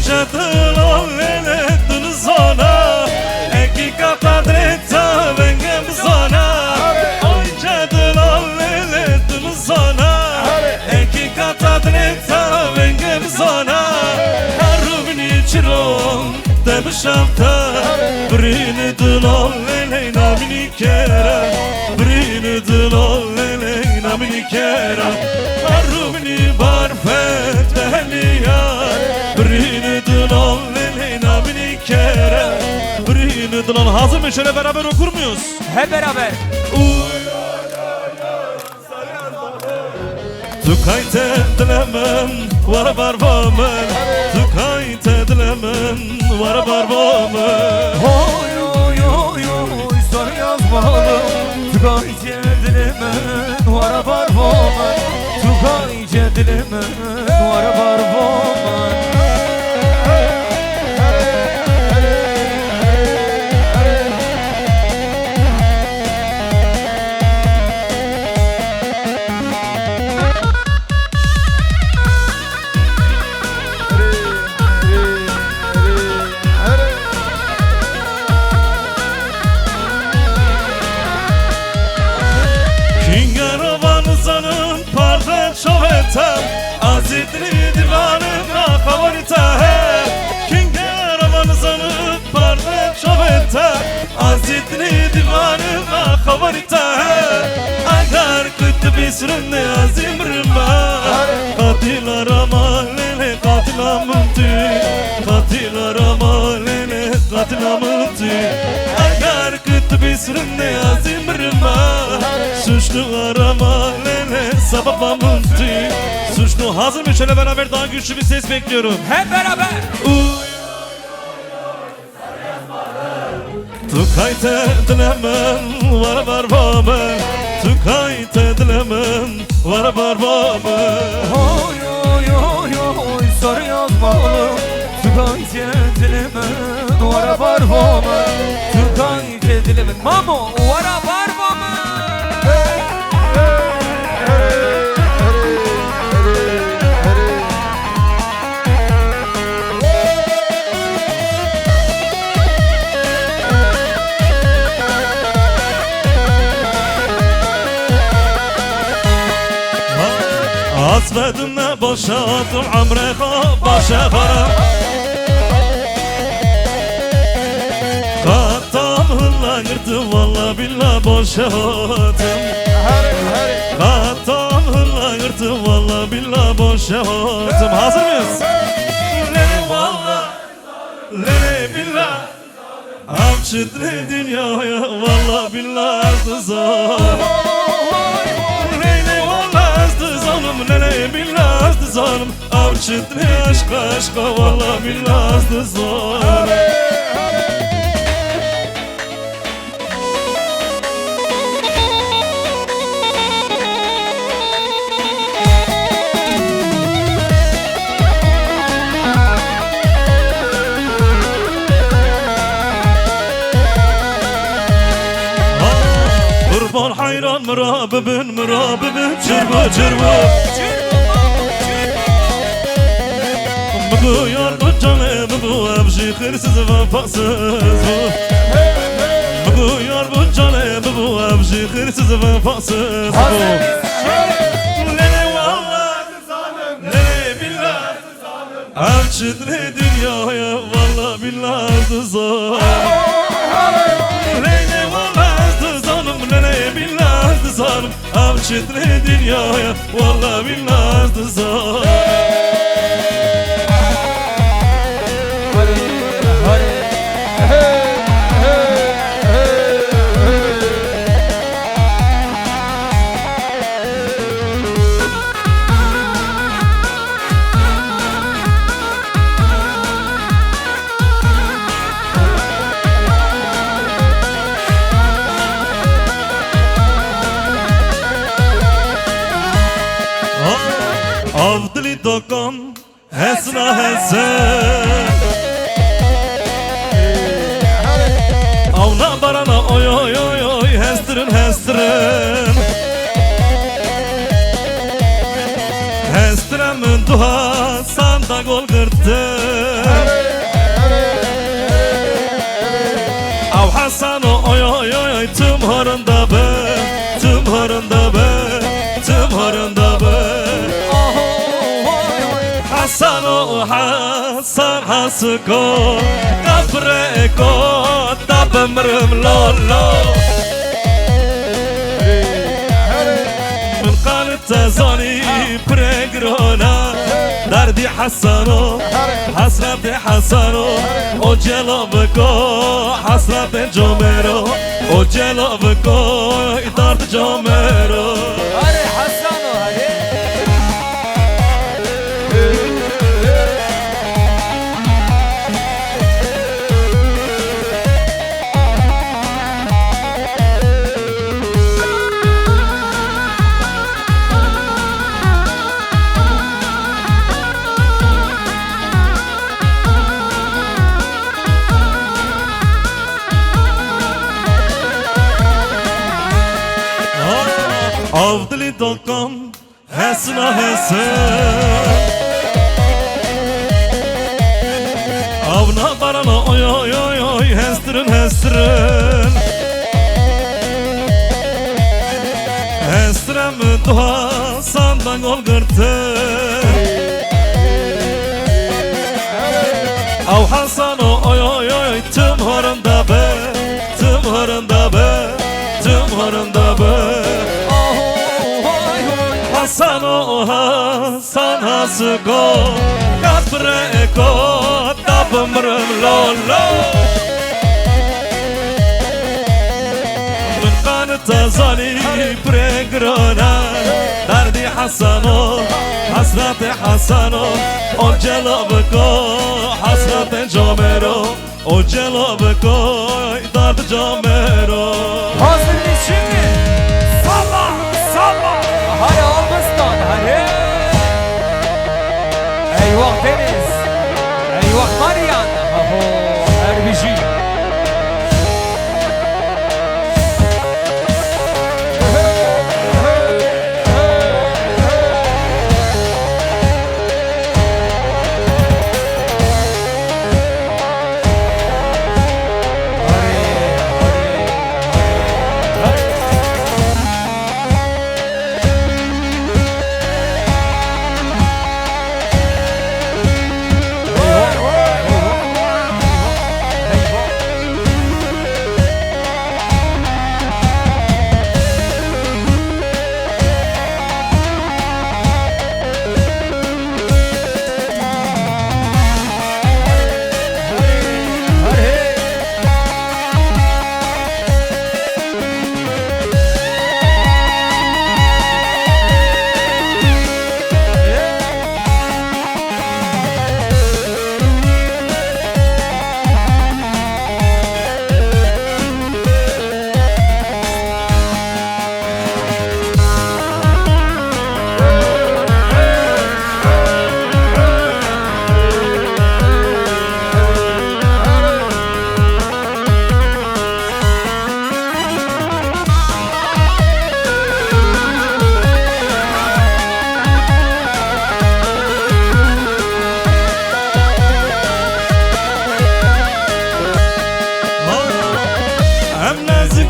جدل ليلة زانا اكي كقدرتها بنجم زانا اي جدل ليلة زانا اكي كقدرتها بنجم زانا هربني چرون دمشمتا برين دلال ليلة مني كرا برين دلال ليلة مني كرا هربني بارفت دهليا برين دلال leyla beni kere Birini dılal hazır mı? Şöyle beraber okur muyuz? Hep beraber. Tukayte dilemen var barbamen Tukayte dilemen var barbamen Oy oy oy oy sarı yazmalı Tukayte dilemen var barbamen Tukayte dilemen var barbamen Azidli divanına favorita he Kinge ravanızanı parla çoveta Azidli divanına favorita he Agar kötü bir süründe azimrima Katil arama lele katil amıntı Katil arama lele katil amıntı Agar kötü bir süründe azimrima Suçlu arama lele sabah amıntı Suçlu hazır mı? Şöyle beraber daha güçlü bir ses bekliyorum. Hep beraber. Tukayte dilemen var barbamen Tukayte dilemen var barbamen Oy oy oy oy sarı yazmalı Tukayte dilemen var barbamen Tukayte dilemen Mamo var barbamen Asvedimle boşattım amreha başa kara Katam hılla girdim valla billah boşattım Katam hılla girdim valla billah boşattım Hazır mıyız? Lele valla Lele billah Avçıdre dünyaya valla billah azdızam Lele billah azdı zanım Avçıdre aşka aşka valla billah azdı zanım Kurban hayran mürabibin mürabibin Çırba çırba Bu yar bu canım bu evci hırsız vefasız Bu yar bu canım bu evci hırsız vefasız Lele valla Lele billah Avçıdre dünyaya valla billah azdı zanım Lele valla azdı zanım Lele billah azdı zanım Avçıdre dünyaya valla billah azdı zanım Avdili dokon hesna hesen Avna barana oy oy oy oy hestirin hestirin Hestirin duha sanda gol gırtın حسن و حسن حسکو قبرکو دبمرم لالا من قالت زاني برقرونا دردي حسنو حسرت حسنو او جلوبكو حسرت جومرو او جلوبكو درد جومرو هري حسنو هري Avdili dokam hesna hesen Avna barana oy oy oy oy hestirin hestirin Hestiren mi duha sandan gol gırtın Av Hasan oy oy oy tüm horunda be Tüm horunda be Tüm horunda be Hasan o Hasan hasgo Kapreko tapımrım lolo Min kanıta zali pregrona Derdi Hasan o Hasrati Hasan o O celabko Hasrati Camero O celabko Derdi Camero Hazır mısın? Salla salla Hadi Almastan hadi Eyvah Deniz Eyvah Marian Aho Erbici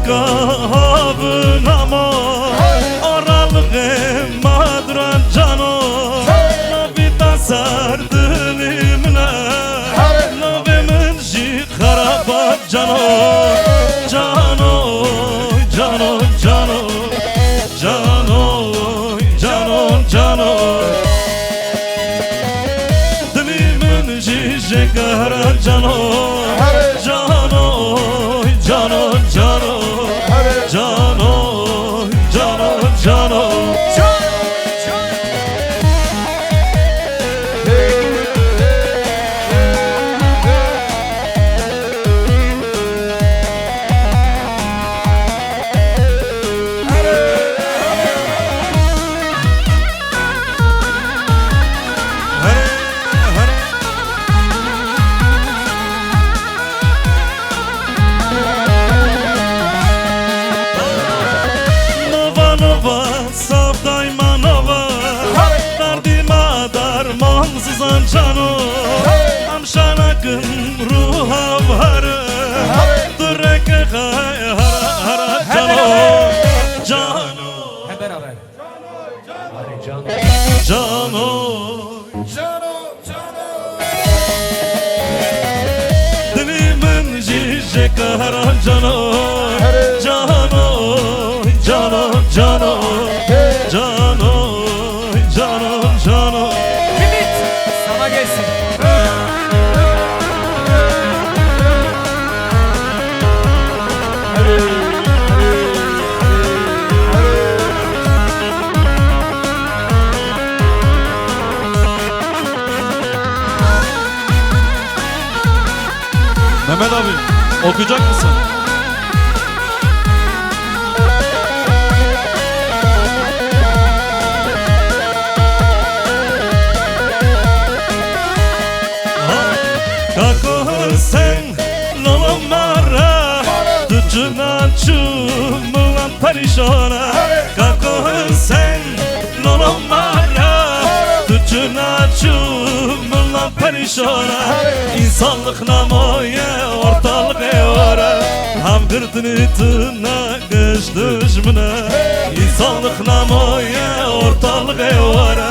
Kahabın ama Aralığı madran cano Nabi tasar dilimine Nabimin jik harabat cano Cano, cano, cano Cano, cano, cano Dilimin jik harabat cano Cano, cano, cano Cano, cano, cano Sızan cano Amşanakın ruha varı Dureke hay hara cano Cano Hep beraber Hadi Cano Cano Cano جكهر جانو جانو جانو جانو جانو جانو جانو Limit sana gelsin. Mehmet abi okuyacak mısın? Kako sen lolo mara Tucuna çumulan perişana Kako sen lolo mara Tucuna çumulan perişana İnsanlık namoya ortalık evara Ham gırdını tına kış düşmüne İnsanlık namoya ortalık evara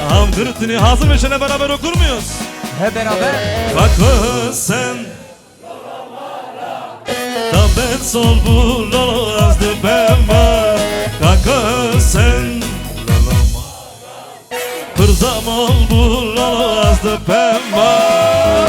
Ham gırdını hazır meşene beraber okur muyuz? Hep beraber. Kakı sen Da ben sol bu lolo azdı ben var Kakı sen Pırzam ol bu lolo azdı ben var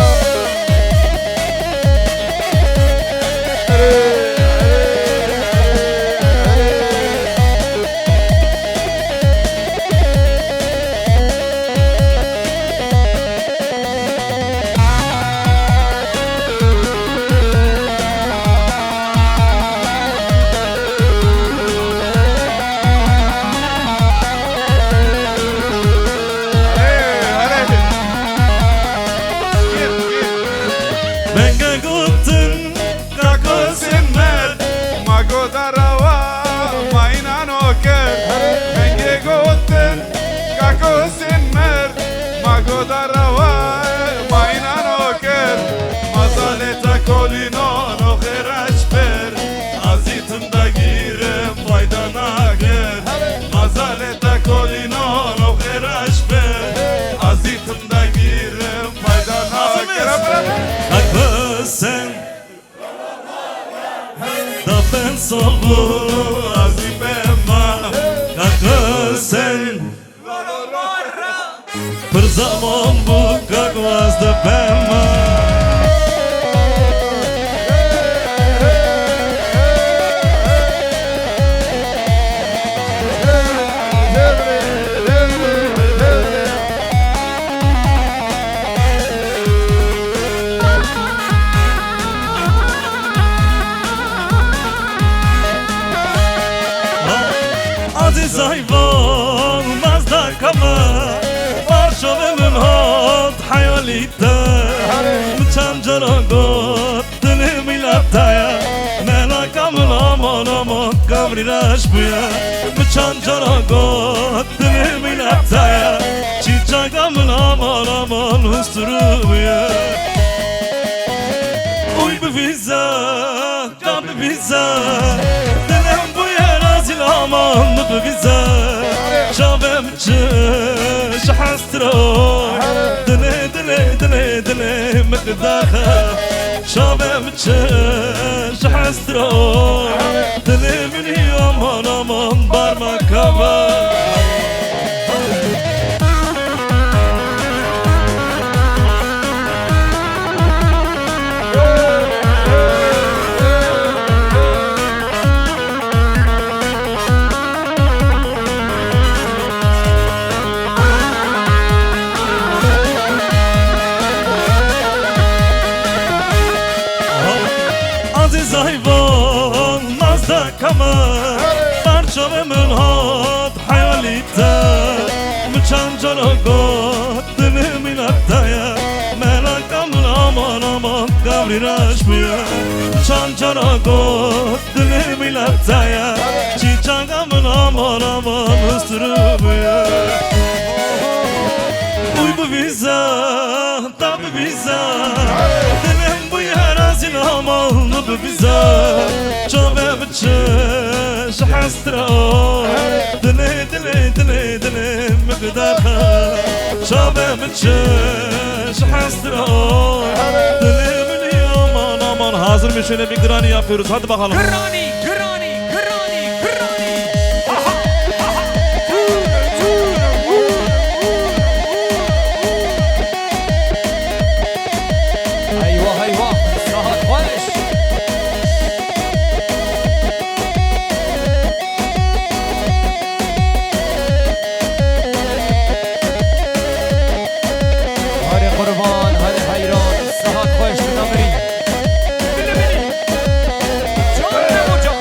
Sen Da ben solu azibema Kakı sen Pır zaman bu kakvazda bema Aziz hayvan mazda kama Varşov'un hot hayalite Mıçan canagot dilim ilattaya Melakamın aman aman kavri raş buya Mıçan canagot dilim ilattaya Çiçakamın aman aman husturu buya Uy bu viza, kabı viza Dilim buya razil aman bu viza Şavem çiş hastro Dile dile dile dile mekdaha Şavem çiş hastro Dile mini aman aman barma kava Aziz hayvan mazda kama Parçalımın hot hayalite Mıçan canagot dilimin attaya Melakamın aman aman kavri raş buya Mıçan canagot dilimin attaya Çiçakamın aman aman ıstırı buya Uy bu viza, tabi viza Dilim bu yarazin amalını bu viza Çöbe bıçış hastro Dile dile dile dile mıkdarha Çöbe bıçış hastro Dile mini aman aman zaman hazır mı? Şöyle bir granny yapıyoruz. Hadi bakalım. Granny, granny, granny, granny. Eyvah eyvah. Saat baş. Hadi kurban, hadi hayran. Saat baş namri. Bili bili. Can ne bu can?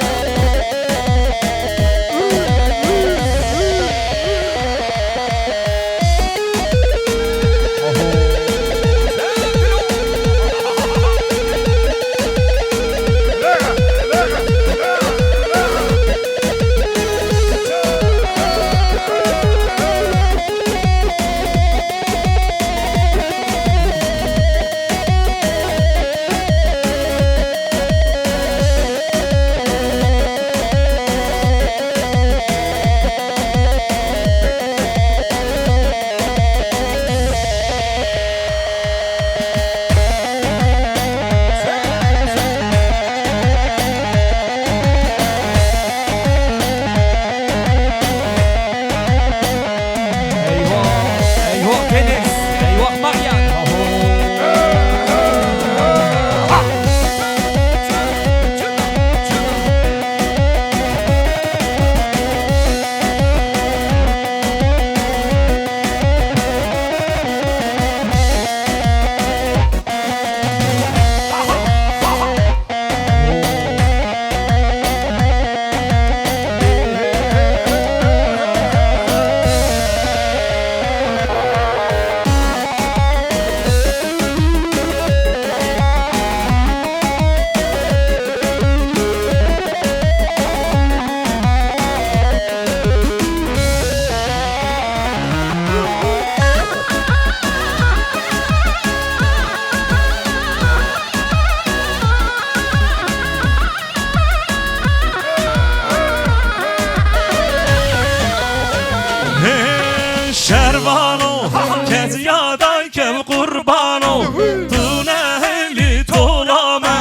شروانو کز یادای کم قربانو تو نهلی تولامه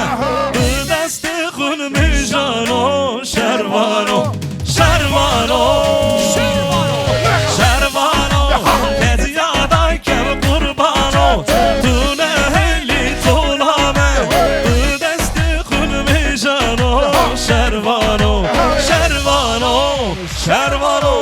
دست خون میجانو شروانو شروانو شروانو کز یادای کم قربانو تو نهلی تولامه دست خون میجانو شروانو شروانو شروانو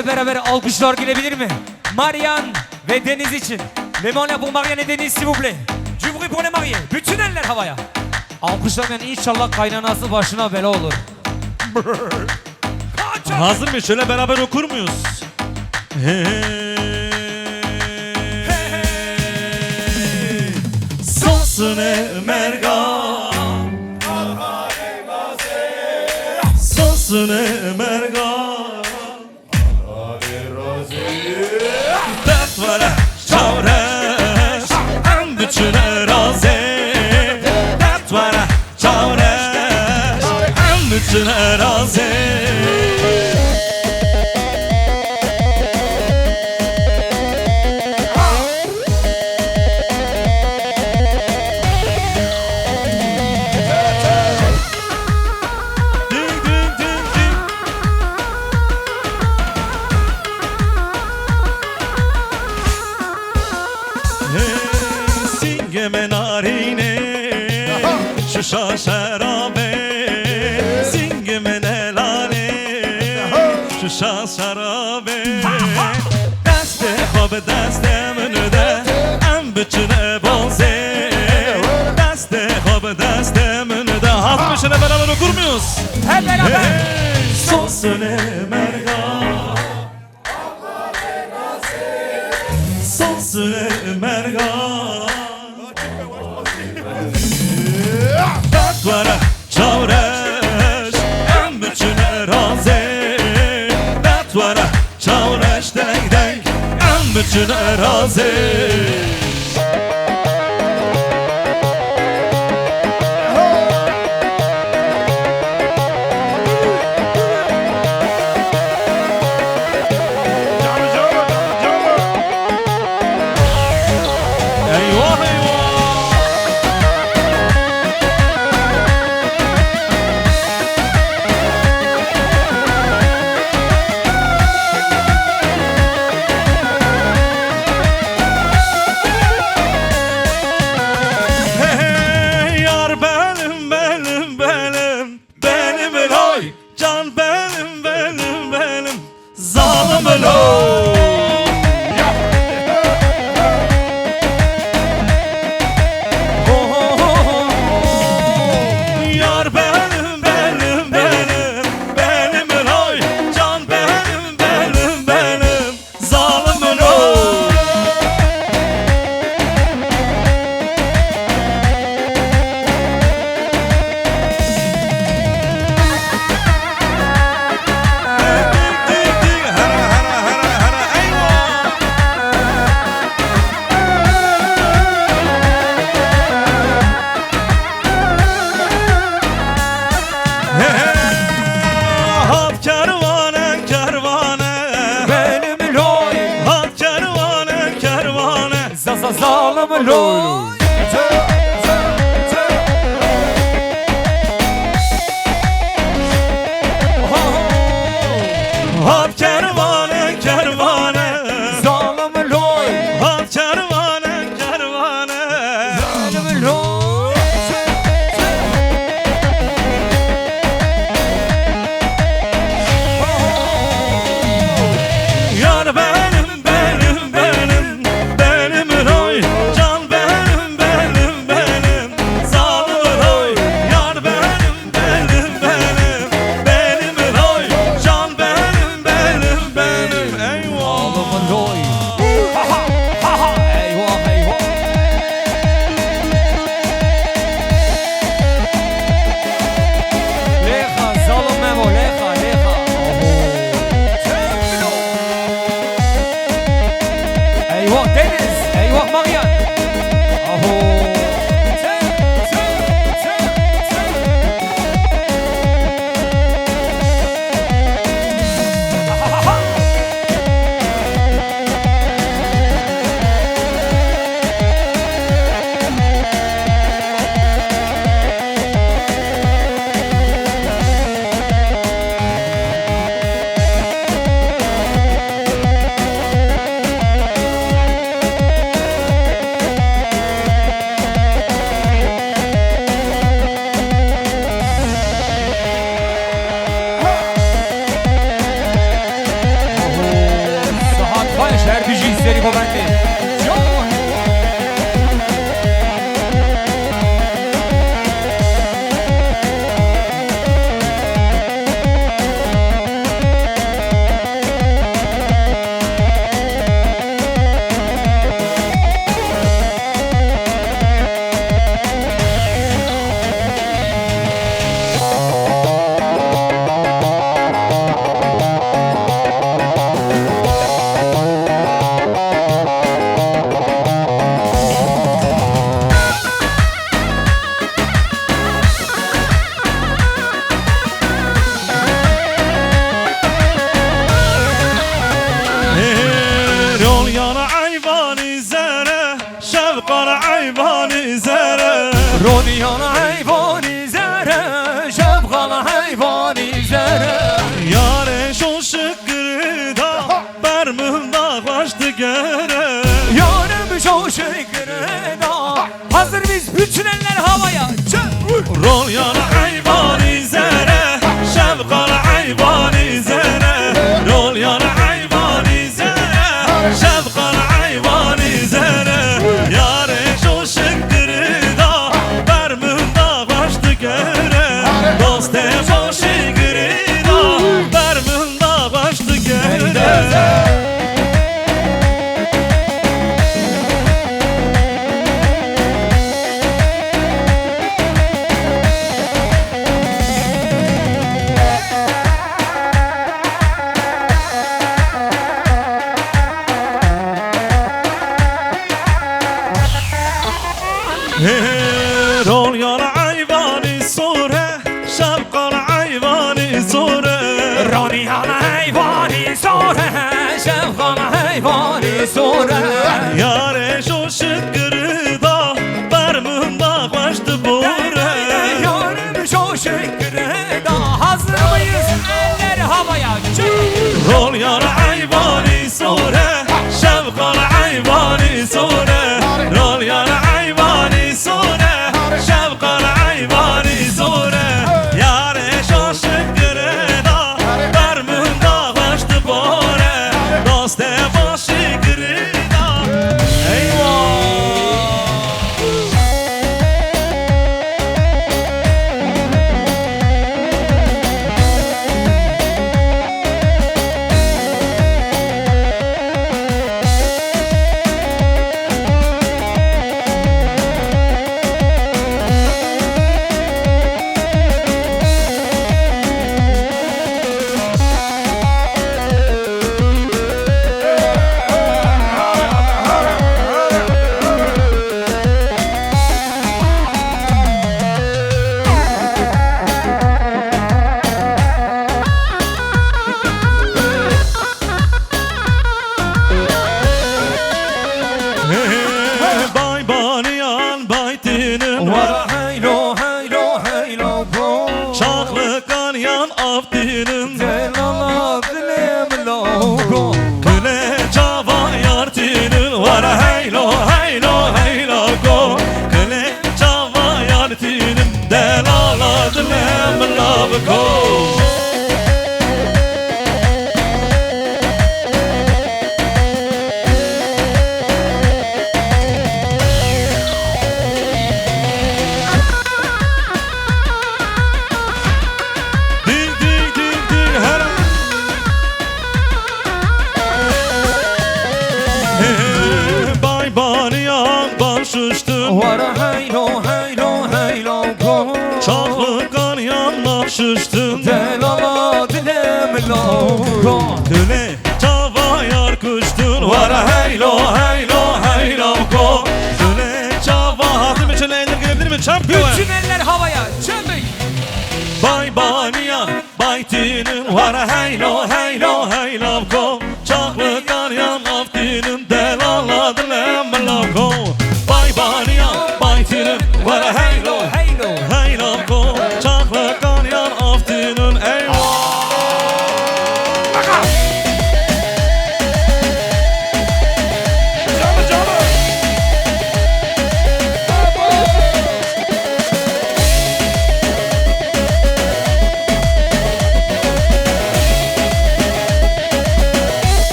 Hep beraber alkışlar gelebilir mi? Marianne ve Deniz için. Les mains là pour Marianne et Deniz s'il vous plaît. Du bruit pour les mariés. Bütün eller havaya. Alkışlamayan inşallah kaynanası başına bela olur. Hazır mıyız? Şöyle beraber okur muyuz? Sonsune merga Sonsune merga Dert vere çavreş En bütüne razı Dert vere çavreş En bütüne razı Şuşa şerabe Singime nelale Şuşa şerabe Deste خواب دستم نده ام بچنه بازه Deste خواب دستم نده Hazır mı? Şöyle beraber okur muyuz? Hep beraber. Sonsune merga Sonsune merga Dert çavreş en bütüne razı Dert çavreş denk denk en bütüne razı Eyvah eyvah Zalım loy. Hat kervane kervane Zalım loy. Hat kervane kervane Zalım loy. Yar benim benim benim benim loy Can benim benim benim zalim loy Yar benim benim benim benim loy Can benim benim benim eyvah Zalım loy. Ha ha ha ha. Eyvah eyvah. Leha zalım memo leha leha. Eyvah Deniz, eyvah Marianne. Aho. göre. Yarım çok şükür da. Hazır biz bütün eller havaya. Rol yana eyvani zere, şevkala eyvani zere. Rol yana eyvani zere, şevkala eyvani zere. Yare şu şıkkırı da, vermün da baştı göre. Doste şu şıkkırı da, vermün da baştı göre. رول يا عيباني صورة شبقى عيباني صورة روني على حيواني صورة شبغى حيواني صورة يا ريشو شكر دا برمون دا baştı bore. Yarım çok şükür da. Hazır mıyız? Eller havaya. رول يا عيباني صورة شبقى عيباني صورة رول يا عيباني صورة شبقى عيباني صورة يا ريشو شكر دا برمون دا baştı bore. Dost başı kırıda. Eyvah. Bay baniyan baytinin var. Heylo heylo heylo bo. Çaklı kanyan avdinin Delala dilim logo. Güle cava yartinin var. Heylo heylo heylo go. Güle cava yartinin delala dilem love go. Ding ding ding ding her. Bay baniyan başıştın Var heylo heylo heylo go. Çaklı kanyanla şıştın Delala dilim logo. Güle cava yar kuştun var. Heylo heylo heylo go. Güle cava hatım için eller gelebilir mi? Champion. Bütün eller havaya. Çömük. Bay baniyan baytinin var. Heylo heylo heylo go. Çaklı kanyan avdinin delala dilem love go. Bay baniyan baytinin var. Heylo Heylo. heylo go. Çaklı kanyan avdinin eyvah.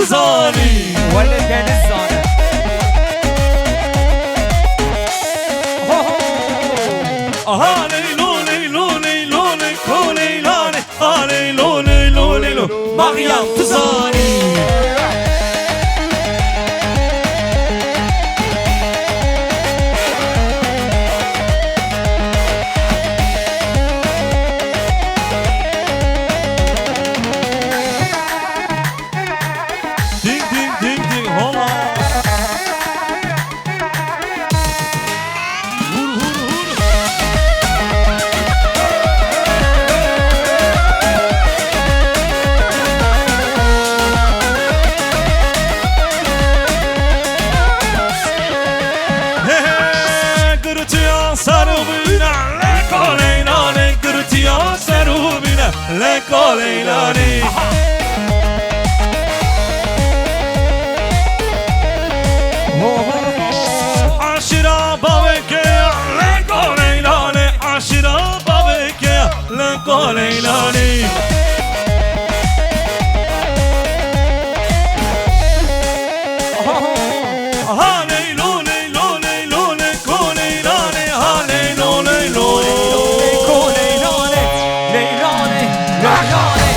tuzani Valla deniz zanı. Aha leylo leylo leylo leylo leylani Ah leylo leylo leylo Meryem tuzani Ding ding ding ding hola Hur hur hur He he Gırtıya sarımına Leko leylani Gırtıya sarımına Leko leylani Aşira babeke Leko leylani Aşira babeke Leko leylani Ha leylo leylo leylo leko leylani Ha leylo leylo Leyko leylane, leylane, leylane.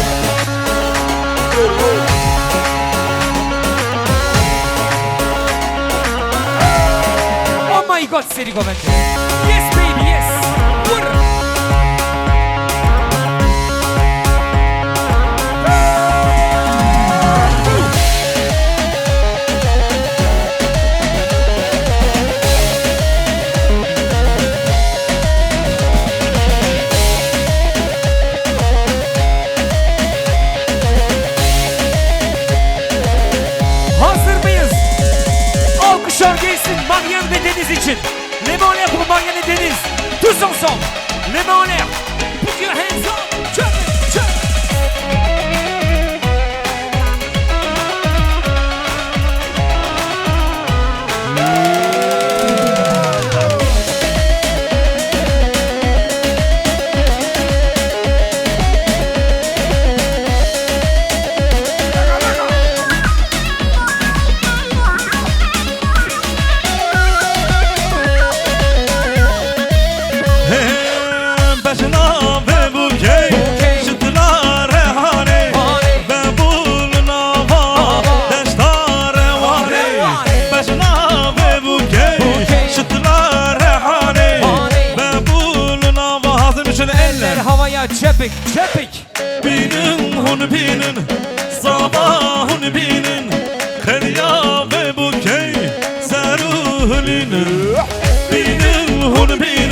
Oh my God, seri govente. Yes baby, yes. Vur. Hazır mıyız? Alkışlar gelsin Meryem ve Deniz için. Les mains en l'air pour Meryem et Deniz. Tous ensemble. Les mains en l'air. Put your hands up. Jump, jump. Başına ve bukey Şıtılar rehane Ve buluna var Deştar revane Başına ve bukey Şıtılar rehane Ve buluna var Hazır mısın Eller eller havaya çepik, çepik. Binin hun binin Sabahun binin Kırya ve bukey Seruhlinin Binin hun binin